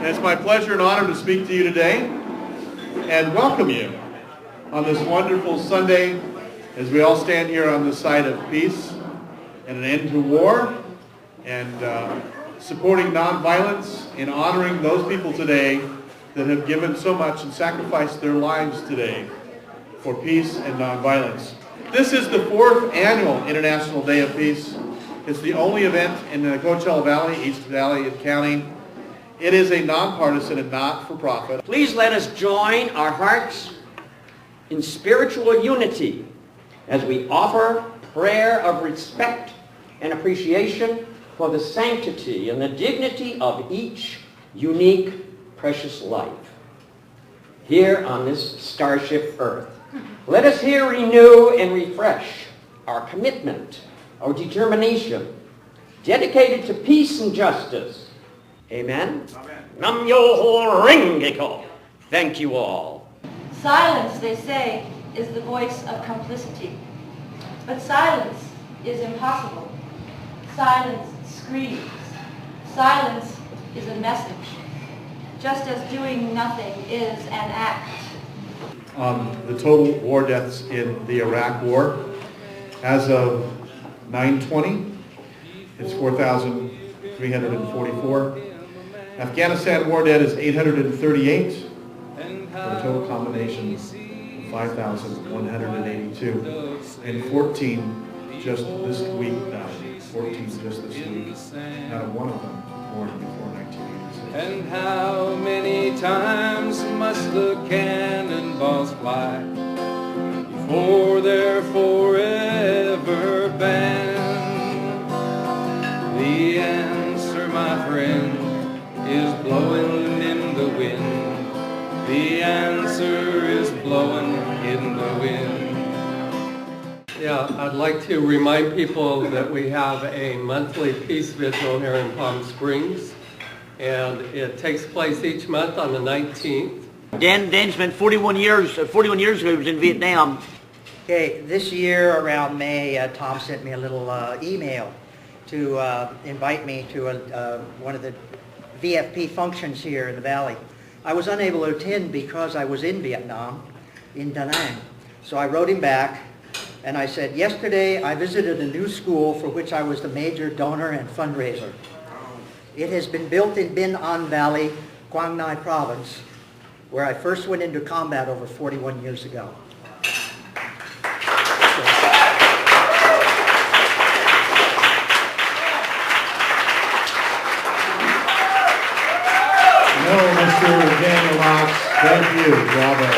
And it's my pleasure and honor to speak to you today and welcome you on this wonderful Sunday as we all stand here on the side of peace and an end to war and supporting nonviolence and honoring those people today that have given so much and sacrificed their lives today for peace and nonviolence. This is the 4th annual International Day of Peace. It's the only event in the Coachella Valley, East Valley County. It is a nonpartisan and not-for-profit. Please let us join our hearts in spiritual unity as we offer prayer of respect and appreciation for the sanctity and the dignity of each unique, precious life here on this starship Earth. Let us here renew and refresh our commitment, our determination, dedicated to peace and justice. Amen? Amen. Nam Myoho Renge Kyo. Thank you all. Silence, they say, is the voice of complicity. But silence is impossible. Silence screams. Silence is a message. Just as doing nothing is an act. The total war deaths in the Iraq War, as of 9/20, it's 4,344. Afghanistan war dead is 838, for a total combination of 5,182, and 14 just this week now. 14 just this week. Not one of them born before 1986. And how many times must the cannonballs fly before they're forever banned? The answer, my friend, is blowing in the wind. The answer is blowing in the wind. Yeah, I'd like to remind people that we have a monthly peace vigil here in Palm Springs, and it takes place each month on the 19th. Dan spent 41 years ago, he was in Vietnam. Okay, this year around May, Tom sent me a little email to invite me to one of the VFP functions here in the Valley. I was unable to attend because I was in Vietnam, in Da Nang. So I wrote him back and I said, yesterday I visited a new school for which I was the major donor and fundraiser. It has been built in Bin An Valley, Quang Ngai Province, where I first went into combat over 41 years ago. Mr. Daniel Knox, thank you, bravo.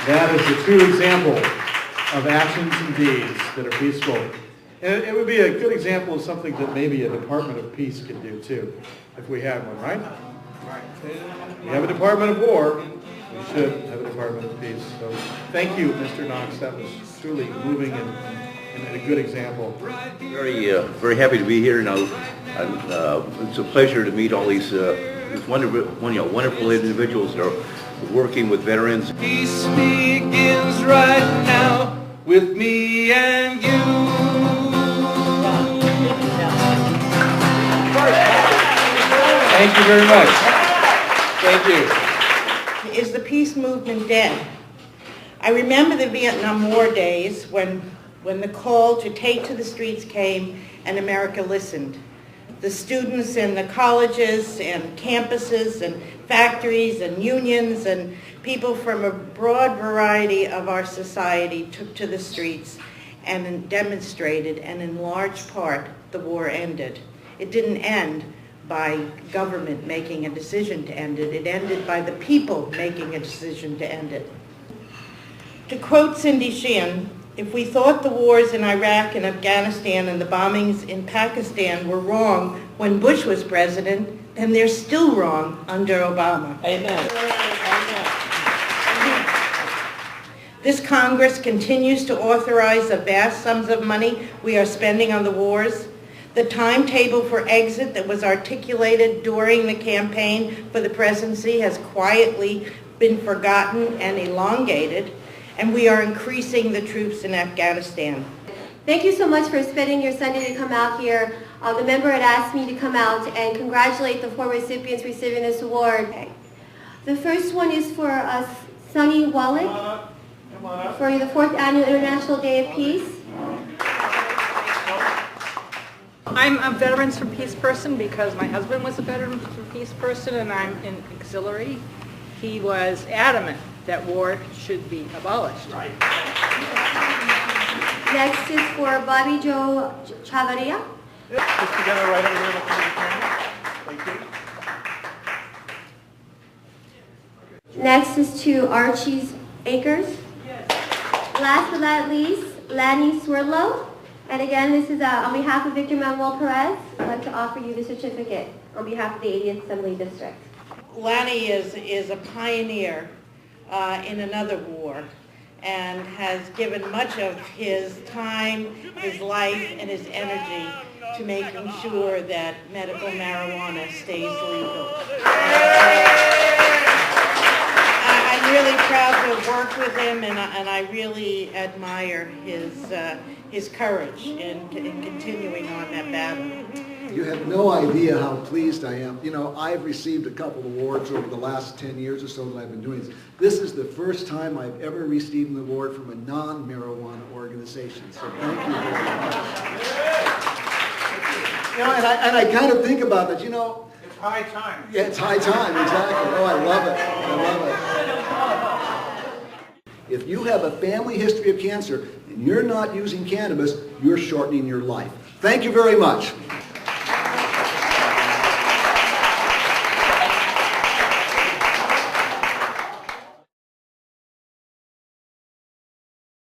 That is a true example of actions and deeds that are peaceful. And it would be a good example of something that maybe a Department of Peace could do too, if we had one, right? We have a Department of War, we should have a Department of Peace. So thank you, Mr. Knox, that was truly moving and a good example. Very happy to be here now. It's a pleasure to meet all these wonderful individuals that are working with veterans. Peace begins right now with me and you. Thank you very much. Thank you. Is the peace movement dead? I remember the Vietnam War days when the call to take to the streets came and America listened. The students in the colleges and campuses and factories and unions and people from a broad variety of our society took to the streets and demonstrated, and in large part the war ended. It didn't end by government making a decision to end it. It ended by the people making a decision to end it. To quote Cindy Sheehan, if we thought the wars in Iraq and Afghanistan and the bombings in Pakistan were wrong when Bush was president, then they're still wrong under Obama. Amen. This Congress continues to authorize the vast sums of money we are spending on the wars. The timetable for exit that was articulated during the campaign for the presidency has quietly been forgotten and elongated, and we are increasing the troops in Afghanistan. Thank you so much for spending your Sunday to come out here. The member had asked me to come out and congratulate the 4 recipients receiving this award. The first one is for Sunny Wallach for the 4th Annual International Day of Peace. I'm a Veterans for Peace person because my husband was a Veteran for Peace person and I'm in auxiliary. He was adamant that war should be abolished. Right. Next is for Bobby Joe Chavarria. Just together right over here looking at the camera. Thank you. Next is to Archie's Acres. Last but not least, Lanny Swirlow. And again, this is on behalf of Victor Manuel Perez. I'd like to offer you the certificate on behalf of the 80th Assembly District. Lanny is a pioneer in another war and has given much of his time, his life, and his energy to making sure that medical marijuana stays legal. I'm really proud to have worked with him, and I really admire his courage in continuing on that battle. You have no idea how pleased I am. You know, I've received a couple of awards over the last 10 years or so that I've been doing this. This is the first time I've ever received an award from a non-marijuana organization, so thank you very much. You know, and I kind of think about that, you know. It's high time. Yeah, it's high time, exactly. Oh, I love it. I love it. If you have a family history of cancer and you're not using cannabis, you're shortening your life. Thank you very much.